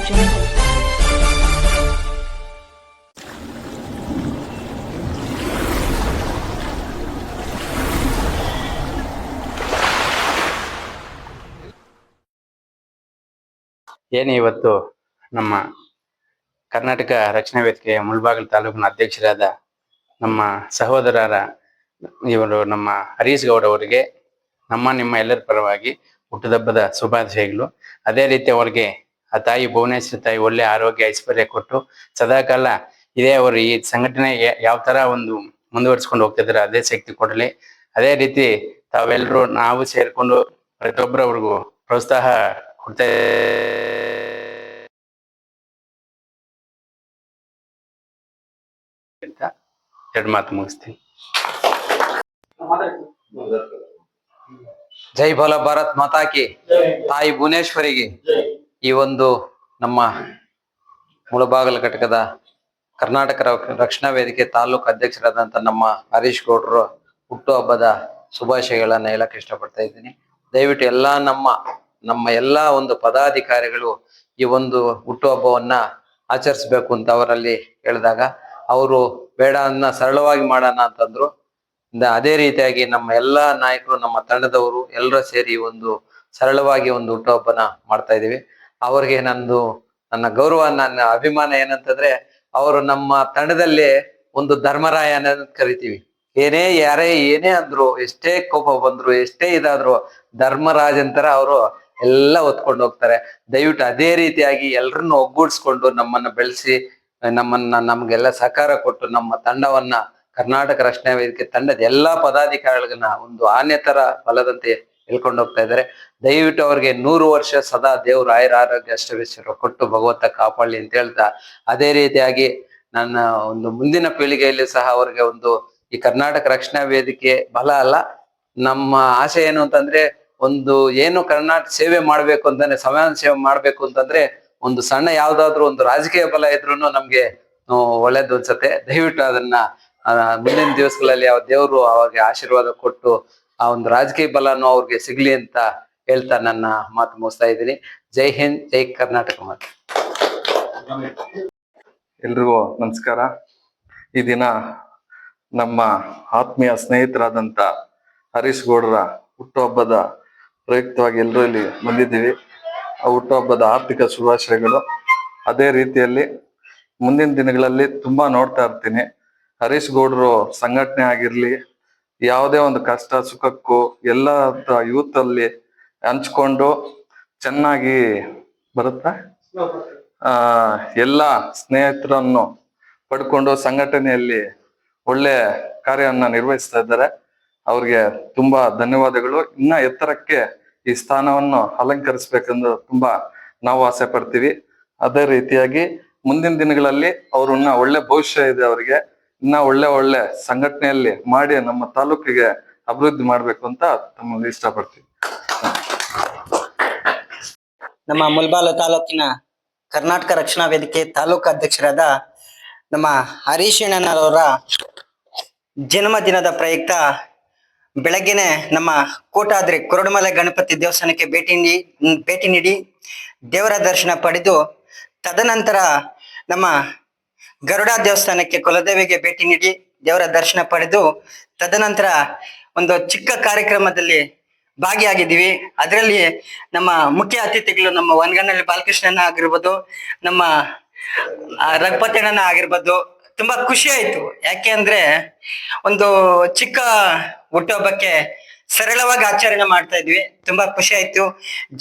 ಏನು ಇವತ್ತು ನಮ್ಮ ಕರ್ನಾಟಕ ರಕ್ಷಣಾ ವೇದಿಕೆಯ ಮುಳಬಾಗಿಲು ತಾಲೂಕಿನ ಅಧ್ಯಕ್ಷರಾದ ನಮ್ಮ ಸಹೋದರರ ಇವರು ನಮ್ಮ ಹರೀಶ್ ಗೌಡ ಅವರಿಗೆ ನಿಮ್ಮ ಎಲ್ಲರ ಪರವಾಗಿ ಹುಟ್ಟುಹಬ್ಬದ ಶುಭಾಶಯಗಳು. ಅದೇ ರೀತಿ ಅವರಿಗೆ ಆ ತಾಯಿ ಭುವನೇಶ್ವರಿ ತಾಯಿ ಒಳ್ಳೆ ಆರೋಗ್ಯ ಐಶ್ವರ್ಯ ಕೊಟ್ಟು ಸದಾಕಾಲ ಇದೇ ಅವರು ಈ ಸಂಘಟನೆ ಯಾವ ತರ ಒಂದು ಮುಂದುವರಿಸ್ಕೊಂಡು ಹೋಗ್ತಿದ್ದಾರೆ ಅದೇ ಶಕ್ತಿ ಕೊಡಲಿ. ಅದೇ ರೀತಿ ತಾವೆಲ್ಲರೂ ನಾವು ಸೇರ್ಕೊಂಡು ಪ್ರತಿಯೊಬ್ಬರವ್ರಿಗೂ ಪ್ರೋತ್ಸಾಹ ಕೊಡ್ತಾ ಅಂತ ಎರಡು ಮಾತು ಮುಗಿಸ್ತೀನಿ. ಜೈ ಬೋಲ ಭಾರತ್ ಮಾತಾ ಕಿ, ತಾಯಿ ಭುವನೇಶ್ವರಿಗೆ ಈ ಒಂದು ನಮ್ಮ ಮುಳಬಾಗಿಲು ಘಟಕದ ಕರ್ನಾಟಕ ರಕ್ಷಣಾ ವೇದಿಕೆ ತಾಲೂಕು ಅಧ್ಯಕ್ಷರಾದಂತ ನಮ್ಮ ಹರೀಶ್ ಗೌಡ್ರು ಹುಟ್ಟುಹಬ್ಬದ ಶುಭಾಶಯಗಳನ್ನ ಹೇಳಕ್ ಇಷ್ಟಪಡ್ತಾ ಇದ್ದೀನಿ. ದಯವಿಟ್ಟು ಎಲ್ಲಾ ನಮ್ಮ ಎಲ್ಲಾ ಒಂದು ಪದಾಧಿಕಾರಿಗಳು ಈ ಒಂದು ಹುಟ್ಟುಹಬ್ಬವನ್ನ ಆಚರಿಸ್ಬೇಕು ಅಂತ ಅವರಲ್ಲಿ ಹೇಳಿದಾಗ ಅವರು ಬೇಡ ಅನ್ನ ಸರಳವಾಗಿ ಮಾಡೋಣ ಅಂತಂದ್ರು. ಅದೇ ರೀತಿಯಾಗಿ ನಮ್ಮ ಎಲ್ಲಾ ನಾಯಕರು ನಮ್ಮ ತಂಡದವರು ಎಲ್ಲರೂ ಸೇರಿ ಒಂದು ಸರಳವಾಗಿ ಒಂದು ಹುಟ್ಟುಹಬ್ಬನ ಮಾಡ್ತಾ ಇದೀವಿ. ಅವ್ರಿಗೆ ನನ್ನ ಗೌರವ ನನ್ನ ಅಭಿಮಾನ ಏನಂತಂದ್ರೆ ಅವರು ನಮ್ಮ ತಂಡದಲ್ಲಿ ಒಂದು ಧರ್ಮರಾಯ ಅನ್ನೋದ್ ಕರಿತೀವಿ. ಏನೇ ಅಂದ್ರು, ಎಷ್ಟೇ ಕೋಪ ಬಂದ್ರು, ಎಷ್ಟೇ ಇದಾದ್ರು ಧರ್ಮರಾಜ್ ಅಂತರ ಅವರು ಎಲ್ಲ ಹೊತ್ಕೊಂಡು ಹೋಗ್ತಾರೆ. ದಯವಿಟ್ಟು ಅದೇ ರೀತಿಯಾಗಿ ಎಲ್ರನ್ನು ಒಗ್ಗೂಡಿಸ್ಕೊಂಡು ನಮ್ಮನ್ನ ಬೆಳೆಸಿ ನಮ್ಗೆಲ್ಲ ಸಹಕಾರ ಕೊಟ್ಟು ನಮ್ಮ ತಂಡವನ್ನ ಕರ್ನಾಟಕ ರಕ್ಷಣಾ ವೇದಿಕೆ ತಂಡದ ಎಲ್ಲಾ ಪದಾಧಿಕಾರಿಗಳನ್ನ ಒಂದು ಆನೆ ತರ ಫಲದಂತೆ ಹೇಳ್ಕೊಂಡು ಹೋಗ್ತಾ ಇದ್ದಾರೆ. ದಯವಿಟ್ಟು ಅವ್ರಿಗೆ 100 ವರ್ಷ ಸದಾ ದೇವ್ರು ಆರೋಗ್ಯ ಅಷ್ಟೈಶ್ವರ್ಯ ಕೊಟ್ಟು ಭಗವಂತ ಕಾಪಾಡಲಿ ಅಂತ ಹೇಳ್ತಾ, ಅದೇ ರೀತಿಯಾಗಿ ನನ್ನ ಒಂದು ಮುಂದಿನ ಪೀಳಿಗೆಯಲ್ಲಿ ಸಹ ಅವ್ರಿಗೆ ಒಂದು ಈ ಕರ್ನಾಟಕ ರಕ್ಷಣಾ ವೇದಿಕೆ ಬಲ ಅಲ್ಲ, ನಮ್ಮ ಆಸೆ ಏನು ಅಂತಂದ್ರೆ ಒಂದು ಏನು ಕರ್ನಾಟಕ ಸೇವೆ ಮಾಡ್ಬೇಕು ಅಂತಂದ್ರೆ ಸಂವಿಧಾನ ಸೇವೆ ಮಾಡ್ಬೇಕು ಅಂತಂದ್ರೆ ಒಂದು ಸಣ್ಣ ಯಾವ್ದಾದ್ರು ಒಂದು ರಾಜಕೀಯ ಬಲ ಇದ್ರೂನು ನಮ್ಗೆ ಒಳ್ಳೇದು ಅನ್ಸತ್ತೆ. ದಯವಿಟ್ಟು ಅದನ್ನ ಮುಂದಿನ ದಿವಸಗಳಲ್ಲಿ ಯಾವ ದೇವ್ರು ಅವಾಗ ಆಶೀರ್ವಾದ ಕೊಟ್ಟು ಆ ಒಂದು ರಾಜಕೀಯ ಬಲನು ಅವ್ರಿಗೆ ಸಿಗ್ಲಿ ಅಂತ ಹೇಳ್ತಾ ನನ್ನ ಮಾತು ಮುಗಿಸ್ತಾ ಇದ್ದೀನಿ. ಜೈ ಹಿಂದ್, ಜೈ ಕರ್ನಾಟಕ ಮಾತು. ಎಲ್ರಿಗೂ ನಮಸ್ಕಾರ. ಈ ದಿನ ನಮ್ಮ ಆತ್ಮೀಯ ಸ್ನೇಹಿತರಾದಂತ ಹರೀಶ್ ಗೌಡ್ರ ಹುಟ್ಟುಹಬ್ಬದ ಪ್ರಯುಕ್ತವಾಗಿ ಎಲ್ಲರೂ ಇಲ್ಲಿ ಬಂದಿದ್ದೀವಿ. ಆ ಹುಟ್ಟುಹಬ್ಬದ ಆರ್ಥಿಕ ಶುಭಾಶಯಗಳು. ಅದೇ ರೀತಿಯಲ್ಲಿ ಮುಂದಿನ ದಿನಗಳಲ್ಲಿ ತುಂಬಾ ನೋಡ್ತಾ ಇರ್ತೀನಿ, ಹರೀಶ್ ಗೌಡ್ರು ಸಂಘಟನೆ ಆಗಿರ್ಲಿ, ಯಾವುದೇ ಒಂದು ಕಷ್ಟ ಸುಖಕ್ಕೂ ಎಲ್ಲ ಯೂತ್ ಅಲ್ಲಿ ಹಂಚ್ಕೊಂಡು ಚೆನ್ನಾಗಿ ಬರುತ್ತಾ ಎಲ್ಲ ಸ್ನೇಹಿತರನ್ನು ಪಡ್ಕೊಂಡು ಸಂಘಟನೆಯಲ್ಲಿ ಒಳ್ಳೆ ಕಾರ್ಯವನ್ನ ನಿರ್ವಹಿಸ್ತಾ ಇದ್ದಾರೆ. ಅವ್ರಿಗೆ ತುಂಬಾ ಧನ್ಯವಾದಗಳು. ಇನ್ನ ಎತ್ತರಕ್ಕೆ ಈ ಸ್ಥಾನವನ್ನು ಅಲಂಕರಿಸ್ಬೇಕೆಂದು ತುಂಬಾ ನಾವು ಆಸೆ ಪಡ್ತೀವಿ. ಅದೇ ರೀತಿಯಾಗಿ ಮುಂದಿನ ದಿನಗಳಲ್ಲಿ ಅವ್ರನ್ನ ಒಳ್ಳೆ ಭವಿಷ್ಯ ಇದೆ ಅವರಿಗೆ. ಇನ್ನ ಒಳ್ಳೆ ಸಂಘಟನೆಯಲ್ಲಿ ಮಾಡಿ ನಮ್ಮ ತಾಲೂಕಿಗೆ ಅಭಿವೃದ್ಧಿ ಮಾಡ್ಬೇಕು ಅಂತ ತಮಗೆ ಇಷ್ಟಪಡ್ತೀವಿ. ನಮ್ಮ ಮುಳಬಾಗಿಲು ತಾಲೂಕಿನ ಕರ್ನಾಟಕ ರಕ್ಷಣಾ ವೇದಿಕೆ ತಾಲೂಕು ಅಧ್ಯಕ್ಷರಾದ ನಮ್ಮ ಹರೀಶ್ ಅಣ್ಣನವರ ಜನ್ಮದಿನದ ಪ್ರಯುಕ್ತ ಬೆಳಗ್ಗೆನೆ ನಮ್ಮ ಕೋಟಾದ್ರಿ ಕುರುಡುಮಲೆ ಗಣಪತಿ ದೇವಸ್ಥಾನಕ್ಕೆ ಭೇಟಿ ನೀಡಿ ದೇವರ ದರ್ಶನ ಪಡೆದು, ತದನಂತರ ನಮ್ಮ ಗರುಡ ದೇವಸ್ಥಾನಕ್ಕೆ ಕುಲದೇವಿಗೆ ಭೇಟಿ ನೀಡಿ ದೇವರ ದರ್ಶನ ಪಡೆದು, ತದನಂತರ ಒಂದು ಚಿಕ್ಕ ಕಾರ್ಯಕ್ರಮದಲ್ಲಿ ಭಾಗಿಯಾಗಿದ್ದೀವಿ. ಅದರಲ್ಲಿ ನಮ್ಮ ಮುಖ್ಯ ಅತಿಥಿಗಳು ನಮ್ಮ ವನಗನಹಳ್ಳಿ ಬಾಲಕೃಷ್ಣನ ಆಗಿರ್ಬೋದು, ನಮ್ಮ ರಘುಪತಿಯಣ್ಣ ಆಗಿರ್ಬೋದು. ತುಂಬಾ ಖುಷಿ ಆಯ್ತು. ಯಾಕೆ ಅಂದ್ರೆ ಒಂದು ಚಿಕ್ಕ ಹುಟ್ಟುಹಬ್ಬಕ್ಕೆ ಸರಳವಾಗಿ ಆಚರಣೆ ಮಾಡ್ತಾ ಇದ್ವಿ. ತುಂಬಾ ಖುಷಿ ಆಯ್ತು.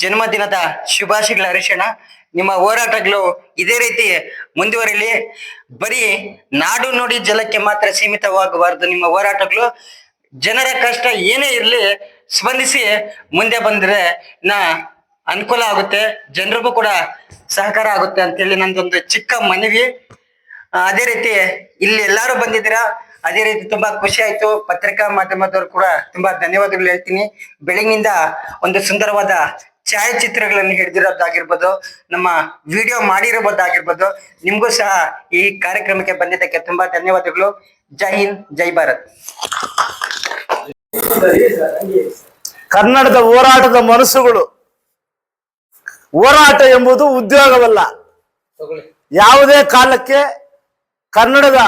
ಜನ್ಮದಿನದ ಶುಭಾಶಯಗಳು ಹರೀಶಣ್ಣ. ನಿಮ್ಮ ಹೋರಾಟಗಳು ಇದೇ ರೀತಿ ಮುಂದುವರಿಲಿ. ಬರೀ ನಾಡು ನುಡಿ ಜಲಕ್ಕೆ ಮಾತ್ರ ಸೀಮಿತವಾಗಬಾರದು. ನಿಮ್ಮ ಹೋರಾಟಗಳು ಜನರ ಕಷ್ಟ ಏನೇ ಇರ್ಲಿ ಸ್ಪಂದಿಸಿ ಮುಂದೆ ಬಂದ್ರೆ ಅನುಕೂಲ ಆಗುತ್ತೆ, ಜನರಿಗೂ ಕೂಡ ಸಹಕಾರ ಆಗುತ್ತೆ ಅಂತೇಳಿ ನಂದೊಂದು ಚಿಕ್ಕ ಮನವಿ. ಅದೇ ರೀತಿ ಇಲ್ಲಿ ಎಲ್ಲಾರು ಬಂದಿದ್ದೀರಾ, ಅದೇ ರೀತಿ ತುಂಬಾ ಖುಷಿ ಆಯ್ತು. ಪತ್ರಿಕಾ ಮಾಧ್ಯಮದವರು ಕೂಡ ತುಂಬಾ ಧನ್ಯವಾದಗಳು ಹೇಳ್ತೀನಿ. ಬೆಳಗಿನಿಂದ ಒಂದು ಸುಂದರವಾದ ಛಾಯಾಚಿತ್ರಗಳನ್ನು ಹಿಡಿದಿರೋದಾಗಿರ್ಬೋದು, ನಮ್ಮ ವಿಡಿಯೋ ಮಾಡಿರೋದಾಗಿರ್ಬೋದು, ನಿಮ್ಗೂ ಸಹ ಈ ಕಾರ್ಯಕ್ರಮಕ್ಕೆ ಬಂದಿದ್ದಕ್ಕೆ ತುಂಬಾ ಧನ್ಯವಾದಗಳು. ಜೈ ಹಿಂದ್, ಜೈ ಭಾರತ್. ಕನ್ನಡದ ಹೋರಾಟದ ಮನಸ್ಸುಗಳು. ಹೋರಾಟ ಎಂಬುದು ಉದ್ಯೋಗವಲ್ಲ, ಯಾವುದೇ ಕಾಲಕ್ಕೆ ಕನ್ನಡದ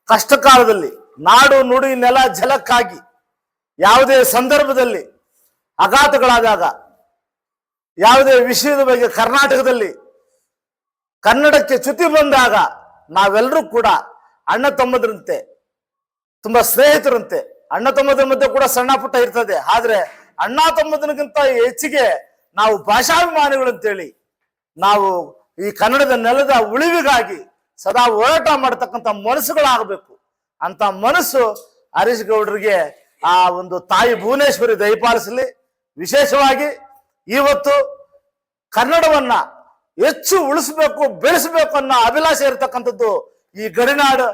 ಕಷ್ಟ ಕಾಲದಲ್ಲಿ ನಾಡು ನುಡಿ ನೆಲ ಜಲಕ್ಕಾಗಿ ಯಾವುದೇ ಸಂದರ್ಭದಲ್ಲಿ ಆಘಾತಗಳಾದಾಗ ಯಾವುದೇ ವಿಷಯದ ಬಗ್ಗೆ ಕರ್ನಾಟಕದಲ್ಲಿ ಕನ್ನಡಕ್ಕೆ ಚ್ಯುತಿ ಬಂದಾಗ ನಾವೆಲ್ಲರೂ ಕೂಡ ಅಣ್ಣ ತಮ್ಮದರಂತೆ, ತುಂಬಾ ಸ್ನೇಹಿತರಂತೆ. ಅಣ್ಣ ತಮ್ಮದ್ರ ಮಧ್ಯೆ ಕೂಡ ಸಣ್ಣ ಪುಟ್ಟ ಇರ್ತದೆ, ಆದ್ರೆ ಅಣ್ಣ ತಮ್ಮದನಿಗಿಂತ ಹೆಚ್ಚಿಗೆ ನಾವು ಭಾಷಾಭಿಮಾನಿಗಳು ಅಂತೇಳಿ ನಾವು ಈ ಕನ್ನಡದ ನೆಲದ ಉಳಿವಿಗಾಗಿ ಸದಾ ಹೋರಾಟ ಮಾಡತಕ್ಕಂಥ ಮನಸ್ಸುಗಳಾಗಬೇಕು. ಅಂತ ಮನಸ್ಸು ಹರೀಶ್ ಗೌಡ್ರಿಗೆ ಆ ಒಂದು ತಾಯಿ ಭುವನೇಶ್ವರಿ ದಯಪಾಲಿಸಲಿ. ವಿಶೇಷವಾಗಿ ಇವತ್ತು ಕನ್ನಡವನ್ನ ಹೆಚ್ಚು ಉಳಿಸ್ಬೇಕು, ಬೆಳೆಸಬೇಕು ಅನ್ನೋ ಅಭಿಲಾಷೆ ಇರತಕ್ಕಂಥದ್ದು ಈ ಗಡಿನಾಡು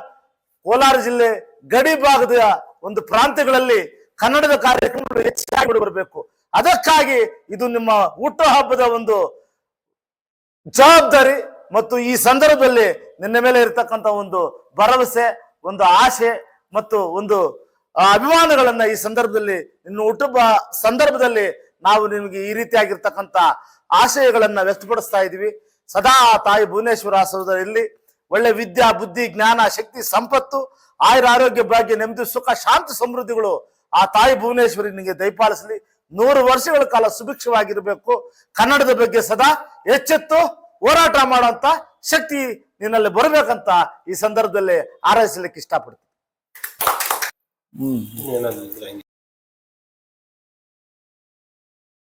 ಕೋಲಾರ ಜಿಲ್ಲೆ ಗಡಿ ಭಾಗದ ಒಂದು ಪ್ರಾಂತ್ಯಗಳಲ್ಲಿ ಕನ್ನಡದ ಕಾರ್ಯಕ್ರಮಗಳು ಹೆಚ್ಚಾಗಿ ಬರಬೇಕು. ಅದಕ್ಕಾಗಿ ಇದು ನಿಮ್ಮ ಹುಟ್ಟು ಹಬ್ಬದ ಒಂದು ಜವಾಬ್ದಾರಿ ಮತ್ತು ಈ ಸಂದರ್ಭದಲ್ಲಿ ನಿನ್ನ ಮೇಲೆ ಇರತಕ್ಕಂಥ ಒಂದು ಭರವಸೆ, ಒಂದು ಆಸೆ ಮತ್ತು ಒಂದು ಅಭಿಮಾನಗಳನ್ನ ಈ ಸಂದರ್ಭದಲ್ಲಿ ನಿನ್ನ ಹುಟ್ಟುಹಬ್ಬ ಸಂದರ್ಭದಲ್ಲಿ ನಾವು ನಿಮಗೆ ಈ ರೀತಿಯಾಗಿರ್ತಕ್ಕಂಥ ಆಶಯಗಳನ್ನ ವ್ಯಕ್ತಪಡಿಸ್ತಾ ಇದೀವಿ. ಸದಾ ತಾಯಿ ಭುವನೇಶ್ವರ ಸಹೋದರಲ್ಲಿ ಒಳ್ಳೆ ವಿದ್ಯಾ ಬುದ್ಧಿ ಜ್ಞಾನ ಶಕ್ತಿ ಸಂಪತ್ತು ಆಯುರ ಆರೋಗ್ಯ ಭಾಗ್ಯ ನೆಮ್ಮದಿ ಸುಖ ಶಾಂತಿ ಸಮೃದ್ಧಿಗಳು ಆ ತಾಯಿ ಭುವನೇಶ್ವರಿ ನಿಮಗೆ ದಯಪಾಲಿಸಲಿ. 100 ವರ್ಷಗಳ ಕಾಲ ಸುಭಿಕ್ಷವಾಗಿರ್ಬೇಕು. ಕನ್ನಡದ ಬಗ್ಗೆ ಸದಾ ಎಚ್ಚೆತ್ತು ಹೋರಾಟ ಮಾಡುವಂತ ಶಕ್ತಿ ನಿನ್ನಲ್ಲಿ ಬರಬೇಕಂತ ಈ ಸಂದರ್ಭದಲ್ಲಿ ಹಾರೈಸಲಿಕ್ಕೆ ಇಷ್ಟಪಡ್ತೀನಿ.